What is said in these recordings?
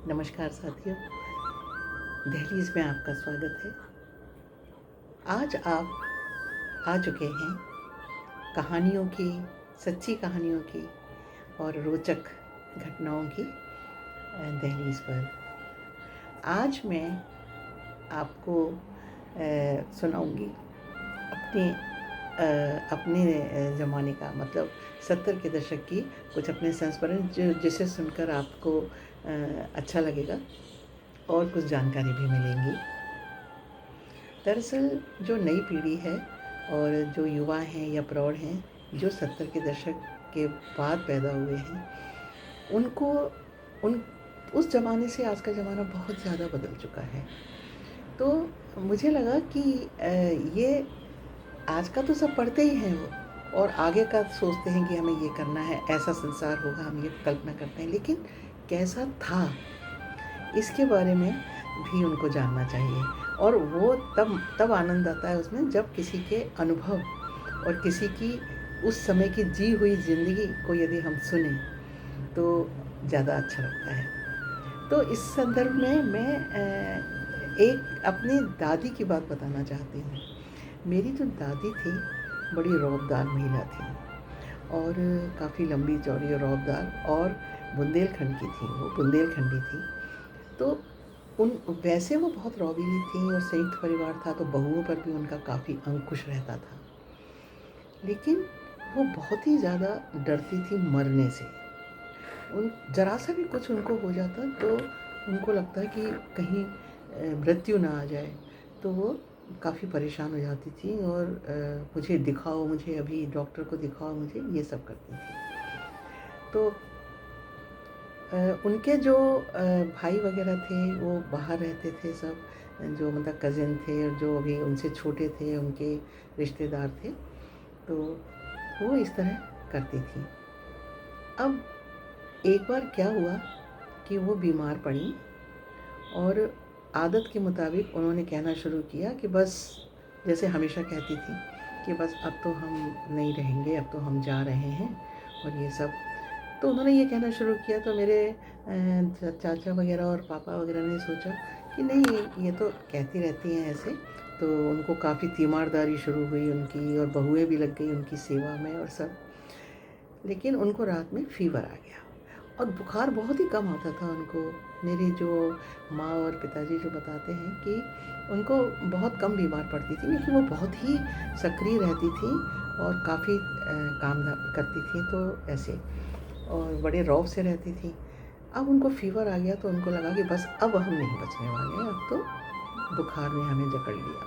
नमस्कार साथियों, दहलीज में आपका स्वागत है। आज आप आ चुके हैं कहानियों की, सच्ची कहानियों की और रोचक घटनाओं की दहलीज पर। आज मैं आपको सुनाऊंगी अपने ज़माने का, मतलब 70 के दशक की कुछ अपने संस्मरण जिसे सुनकर आपको अच्छा लगेगा और कुछ जानकारी भी मिलेंगी। दरअसल जो नई पीढ़ी है और जो युवा हैं या प्रौढ़ हैं जो 70 के दशक के बाद पैदा हुए हैं, उनको उस ज़माने से आज का ज़माना बहुत ज़्यादा बदल चुका है। तो मुझे लगा कि ये आज का तो सब पढ़ते ही हैं वो, और आगे का सोचते हैं कि हमें ये करना है, ऐसा संसार होगा, हम ये कल्पना करते हैं, लेकिन कैसा था इसके बारे में भी उनको जानना चाहिए। और वो तब आनंद आता है उसमें जब किसी के अनुभव और किसी की उस समय की जी हुई ज़िंदगी को यदि हम सुने तो ज़्यादा अच्छा लगता है। तो इस संदर्भ में मैं एक अपनी दादी की बात बताना चाहती हूँ। मेरी जो दादी थी बड़ी रौबदार महिला थी और काफ़ी लंबी चौड़ी रौबदार, और बुंदेलखंड की थी, वो बुंदेलखंडी थी। तो वैसे वो बहुत रौबीली थी और संयुक्त परिवार था तो बहुओं पर भी उनका काफ़ी अंकुश रहता था, लेकिन वो बहुत ही ज़्यादा डरती थी मरने से। ज़रा सा भी कुछ उनको हो जाता तो उनको लगता है कि कहीं मृत्यु ना आ जाए, तो वो काफ़ी परेशान हो जाती थी और मुझे दिखाओ, मुझे अभी डॉक्टर को दिखाओ, मुझे ये सब करती थी। तो उनके जो भाई वगैरह थे वो बाहर रहते थे सब, जो मतलब कज़िन थे और जो अभी उनसे छोटे थे, उनके रिश्तेदार थे। तो वो इस तरह करती थी। अब एक बार क्या हुआ कि वो बीमार पड़ी और आदत के मुताबिक उन्होंने कहना शुरू किया कि बस, जैसे हमेशा कहती थी कि बस अब तो हम नहीं रहेंगे, अब तो हम जा रहे हैं और ये सब। तो उन्होंने ये कहना शुरू किया तो मेरे चाचा वगैरह और पापा वगैरह ने सोचा कि नहीं, ये तो कहती रहती हैं ऐसे। तो उनको काफ़ी तीमारदारी शुरू हुई उनकी, और बहुएँ भी लग गई उनकी सेवा में और सब। लेकिन उनको रात में फ़ीवर आ गया और बुखार बहुत ही कम आता था उनको। मेरी जो माँ और पिताजी जो बताते हैं कि उनको बहुत कम बीमार पड़ती थी, क्योंकि वो बहुत ही सक्रिय रहती थी और काफ़ी काम धाम करती थी, तो ऐसे और बड़े रौब से रहती थी। अब उनको फ़ीवर आ गया तो उनको लगा कि बस अब हम नहीं बचने वाले हैं, अब तो बुखार ने हमें जकड़ लिया।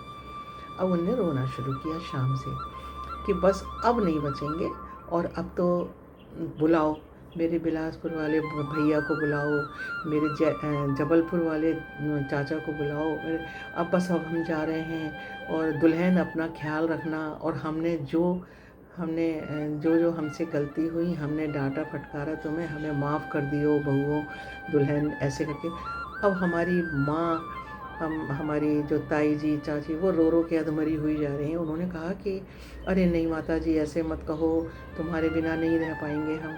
अब उनने रोना शुरू किया शाम से कि बस अब नहीं बचेंगे, और अब तो बुलाओ, मेरे बिलासपुर वाले भैया को बुलाओ, मेरे जबलपुर वाले चाचा को बुलाओ, अब बस अब हम जा रहे हैं और दुल्हन अपना ख्याल रखना, और हमने जो हमसे गलती हुई, हमने डांटा फटकारा तुम्हें, हमें माफ़ कर दियो बहुओं, दुल्हन, ऐसे करके। अब हमारी माँ, हमारी जो ताई जी, चाची, वो रो रो के अधमरी हुई जा रही हैं। उन्होंने कहा कि अरे नहीं माता जी, ऐसे मत कहो, तुम्हारे बिना नहीं रह पाएंगे हम।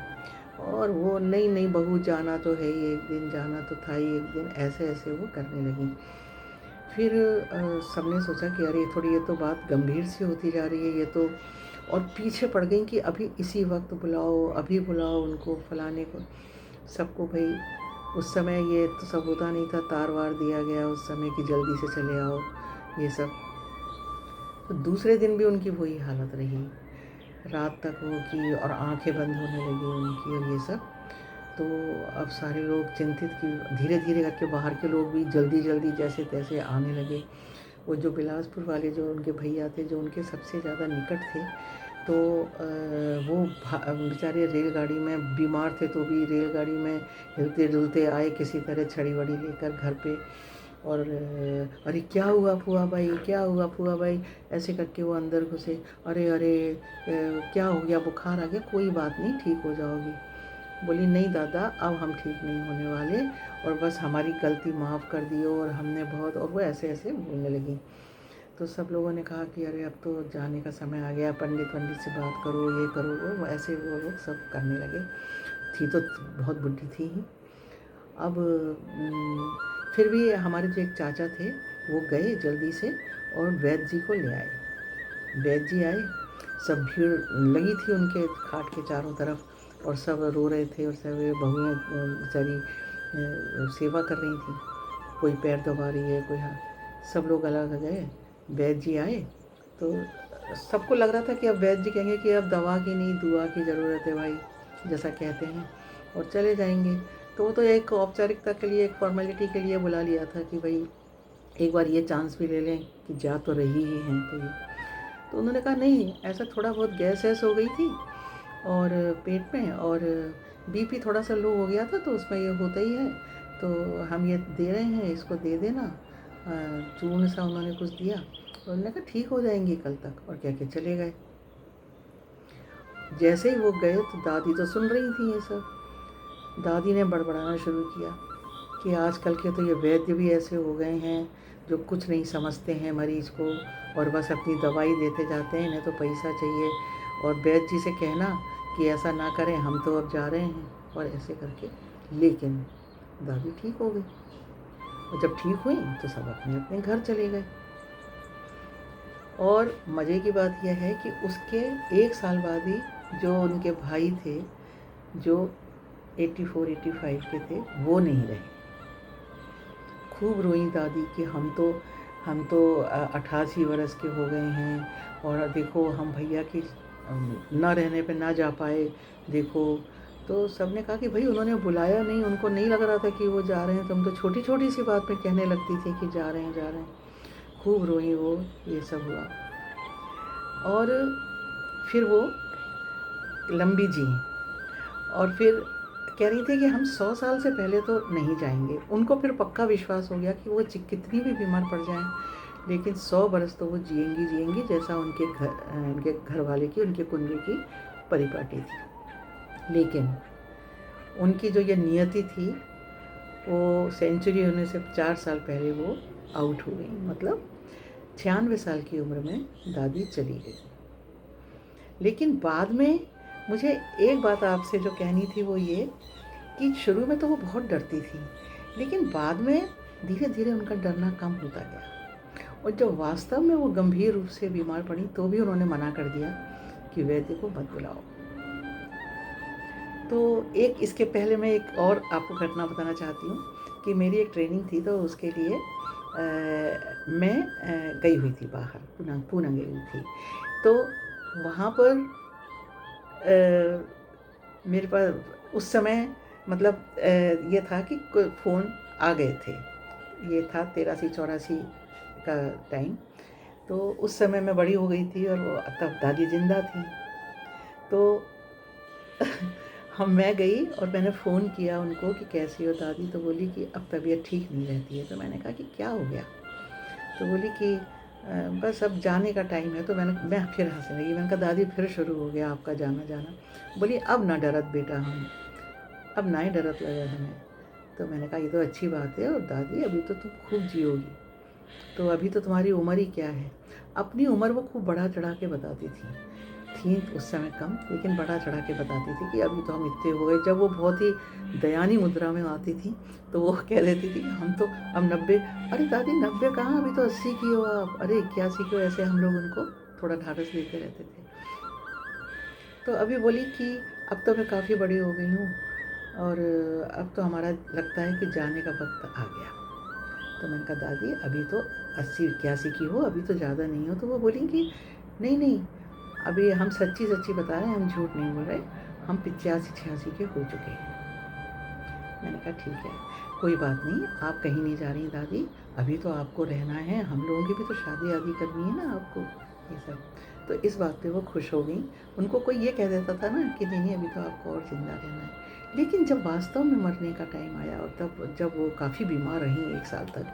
और वो नहीं नहीं बहू, जाना तो है ही एक दिन, जाना तो था ही एक दिन, ऐसे ऐसे वो करने लगी। फिर सबने सोचा कि अरे थोड़ी, ये तो बात गंभीर सी होती जा रही है ये तो, और पीछे पड़ गई कि अभी इसी वक्त बुलाओ, अभी बुलाओ उनको, फलाने को, सबको। भाई उस समय ये तो सब होता नहीं था, तार वार दिया गया उस समय कि जल्दी से चले आओ, ये सब। तो दूसरे दिन भी उनकी वही हालत रही, रात तक वो की, और आंखें बंद होने लगी उनकी और ये सब। तो अब सारे लोग चिंतित कि धीरे धीरे करके बाहर के लोग भी जल्दी जल्दी जैसे तैसे आने लगे। वो जो बिलासपुर वाले जो उनके भैया थे, जो उनके सबसे ज़्यादा निकट थे, तो वो बेचारे रेलगाड़ी में बीमार थे तो भी रेलगाड़ी में हिलते डुलते आए किसी तरह, छड़ी वड़ी लेकर घर पे। और अरे क्या हुआ फूआ भाई, क्या हुआ फूआ भाई, ऐसे करके वो अंदर घुसे। अरे अरे क्या हो गया, बुखार आ गया, कोई बात नहीं, ठीक हो जाओगी। बोली नहीं दादा, अब हम ठीक नहीं होने वाले, और बस हमारी गलती माफ़ कर दियो, और हमने बहुत, और वो ऐसे ऐसे बोलने लगी। तो सब लोगों ने कहा कि अरे अब तो जाने का समय आ गया, पंडित से बात करो, ये करो, वो ऐसे वो लोग सब करने लगे। थी तो बहुत बुढ़ी थी ही। अब फिर भी हमारे जो एक चाचा थे वो गए जल्दी से और वैद्य जी को ले आए। वैद्य जी आए, सब भीड़ लगी थी उनके खाट के चारों तरफ और सब रो रहे थे और सब बहुएँ बेचारी सेवा कर रही थी, कोई पैर दबा रही है, कोई हाथ। सब लोग अलग गए, वैद्य जी आए तो सबको लग रहा था कि अब वैद्य जी कहेंगे कि अब दवा की नहीं दुआ की ज़रूरत है भाई, जैसा कहते हैं, और चले जाएंगे। तो वो तो एक औपचारिकता के लिए, एक फॉर्मेलिटी के लिए बुला लिया था कि भाई एक बार ये चांस भी ले लें कि जा तो रही ही हैं। तो उन्होंने कहा नहीं, ऐसा थोड़ा बहुत गैस वैस हो गई थी और पेट में, और बीपी थोड़ा सा लो हो गया था, तो उसमें ये होता ही है, तो हम ये दे रहे हैं, इसको दे देना। चूर्ण सा उन्होंने कुछ दिया और उन्होंने कहा ठीक हो जाएंगी कल तक, और कह के चले गए। जैसे ही वो गए तो दादी तो सुन रही थी ये सब। दादी ने बड़बड़ाना शुरू किया कि आजकल के तो ये वैद्य भी ऐसे हो गए हैं जो कुछ नहीं समझते हैं मरीज को और बस अपनी दवाई देते जाते हैं, इन्हें तो पैसा चाहिए, और वैद्य जी से कहना कि ऐसा ना करें, हम तो अब जा रहे हैं, और ऐसे करके। लेकिन दादी ठीक हो गई, और जब ठीक हुई तो सब अपने अपने घर चले गए। और मज़े की बात यह है कि उसके 1 साल बाद ही जो उनके भाई थे, जो 84-85 के थे, वो नहीं रहे। खूब रोई दादी कि हम तो 88 वर्ष के हो गए हैं और देखो हम भैया की ना रहने पे ना जा पाए, देखो। तो सब ने कहा कि भाई उन्होंने बुलाया नहीं, उनको नहीं लग रहा था कि वो जा रहे हैं, तो हम तो छोटी छोटी सी बात में कहने लगती थी कि जा रहे हैं जा रहे हैं। खूब रोई वो, ये सब हुआ। और फिर वो लंबी जी, और फिर कह रही थी कि हम 100 साल से पहले तो नहीं जाएंगे। उनको फिर पक्का विश्वास हो गया कि वो कितनी भी बीमार पड़ जाएं, लेकिन 100 बरस तो वो जिएंगी, जैसा उनके घर वाले की, उनके कुंडली की परिपाटी थी। लेकिन उनकी जो ये नियति थी, वो सेंचुरी होने से 4 साल पहले वो आउट हो गई। मतलब 96 साल की उम्र में दादी चली गई। लेकिन बाद में मुझे एक बात आपसे जो कहनी थी वो ये कि शुरू में तो वो बहुत डरती थी, लेकिन बाद में धीरे धीरे उनका डरना कम होता गया, और जब वास्तव में वो गंभीर रूप से बीमार पड़ी तो भी उन्होंने मना कर दिया कि वैद्य को मत बुलाओ। तो एक इसके पहले मैं एक और आपको घटना बताना चाहती हूँ कि मेरी एक ट्रेनिंग थी, तो उसके लिए मैं गई हुई थी बाहर, पूना गई हुई थी। तो वहाँ पर मेरे पास उस समय मतलब ये था कि फ़ोन आ गए थे, ये था 83-84 का टाइम। तो उस समय मैं बड़ी हो गई थी और वो तब दादी ज़िंदा थी। तो मैं गई और मैंने फ़ोन किया उनको कि कैसी हो दादी, तो बोली कि अब तबीयत ठीक नहीं रहती है। तो मैंने कहा कि क्या हो गया? तो बोली कि बस अब जाने का टाइम है। तो मैं फिर हंसने लगी। मैंने कहा दादी फिर शुरू हो गया आपका जाना जाना। बोली अब ना डरत बेटा, हम अब ना ही डरत लगा हमें। तो मैंने कहा ये तो अच्छी बात है, और दादी अभी तो तुम खूब जियोगी, तो अभी तो तुम्हारी उम्र ही क्या है। अपनी उम्र वो खूब बढ़ा चढ़ा के बताती थी उस समय कम, लेकिन बढ़ा चढ़ा के बताती थी कि अभी तो हम इतने हो गए। जब वो बहुत ही दयानी मुद्रा में आती थी तो वो कह देती थी कि हम तो अब 90। अरे दादी 90 कहाँ, अभी तो 80 की हो आप, अरे 81 की हो। ऐसे हम लोग उनको थोड़ा ढाढ़स देते रहते थे। तो अभी बोली कि अब तो मैं काफ़ी बड़ी हो गई हूँ और अब तो हमारा लगता है कि जाने का वक्त आ गया। तो मैंने कहा दादी अभी तो 80-81 की हो, अभी तो ज़्यादा नहीं हो। तो वो बोली कि नहीं नहीं, अभी हम सच्ची सच्ची बता रहे हैं, हम झूठ नहीं बोल रहे, हम 85-86 के हो चुके हैं। मैंने कहा ठीक है, कोई बात नहीं, आप कहीं नहीं जा रही दादी, अभी तो आपको रहना है, हम लोगों की भी तो शादी आदि करनी है ना आपको, ये सब। तो इस बात पे वो खुश हो गई। उनको कोई ये कह देता था ना कि नहीं अभी तो आपको और ज़िंदा रहना है। लेकिन जब वास्तव में मरने का टाइम आया और तब जब वो काफ़ी बीमार रहीं 1 साल तक,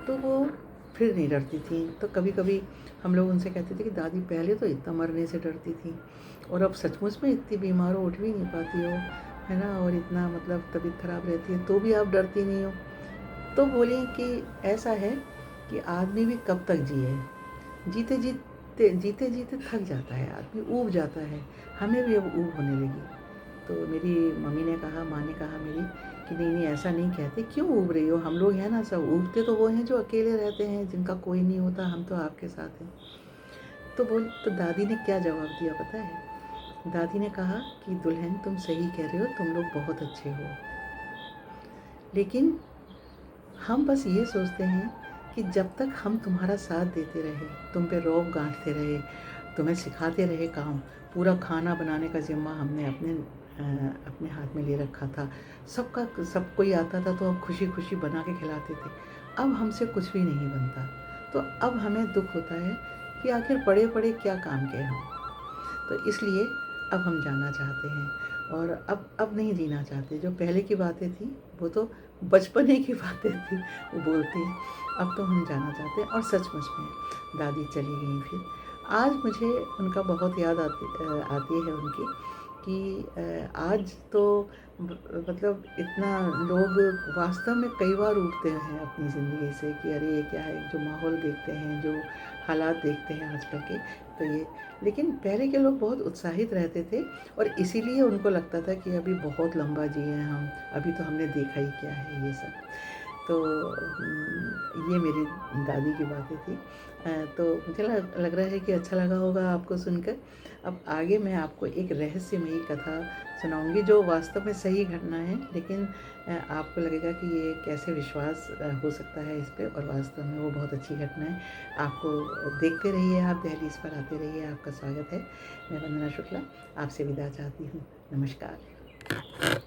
तो वो फिर नहीं डरती थी। तो कभी कभी हम लोग उनसे कहते थे कि दादी पहले तो इतना मरने से डरती थी, और अब सचमुच में इतनी बीमार हो, उठ भी नहीं पाती हो, है ना, और इतना मतलब तबीयत ख़राब रहती है तो भी आप डरती नहीं हो। तो बोली कि ऐसा है कि आदमी भी कब तक जिए, जीते जीते जीते थक जाता है आदमी, ऊब जाता है। हमें भी अब ऊब होने लगी। तो मेरी मम्मी ने कहा, माँ ने कहा मेरी, कि नहीं नहीं ऐसा नहीं कहते, क्यों ऊब रही हो, हम लोग हैं ना सब, ऊबते तो वो हैं जो अकेले रहते हैं, जिनका कोई नहीं होता, हम तो आपके साथ हैं। तो दादी ने क्या जवाब दिया पता है? दादी ने कहा कि दुल्हन तुम सही कह रहे हो, तुम लोग बहुत अच्छे हो, लेकिन हम बस ये सोचते हैं कि जब तक हम तुम्हारा साथ देते रहे, तुम पे रौब गांठते रहे, तुम्हें सिखाते रहे काम, पूरा खाना बनाने का ज़िम्मा हमने अपने हाथ में ले रखा था, सब कोई आता था तो हम खुशी खुशी बना के खिलाते थे। अब हमसे कुछ भी नहीं बनता, तो अब हमें दुख होता है कि आखिर पड़े पड़े क्या काम के हम। तो इसलिए अब हम जाना चाहते हैं, और अब नहीं जीना चाहते। जो पहले की बातें थी वो तो बचपने की बातें थी, वो बोलती हैं। अब तो हम जाना चाहते हैं, और सचमुच में दादी चली गई। फिर आज मुझे उनका बहुत याद आती है उनकी, कि आज तो मतलब इतना लोग वास्तव में कई बार उठते हैं अपनी ज़िंदगी से कि अरे ये क्या है, जो माहौल देखते हैं, जो हालात देखते हैं आजकल के, तो ये। लेकिन पहले के लोग बहुत उत्साहित रहते थे, और इसीलिए उनको लगता था कि अभी बहुत लंबा जिए हैं हम, अभी तो हमने देखा ही क्या है ये सब। तो ये मेरी दादी की बातें थी। तो मुझे लग रहा है कि अच्छा लगा होगा आपको सुनकर। अब आगे मैं आपको एक रहस्यमयी कथा सुनाऊंगी, जो वास्तव में सही घटना है, लेकिन आपको लगेगा कि ये कैसे विश्वास हो सकता है इस पे, और वास्तव में वो बहुत अच्छी घटना है। आपको देखते रहिए, आप दहलीज पर आते रहिए, आपका स्वागत है। मैं वंदना शुक्ला आपसे विदा चाहती हूँ। नमस्कार।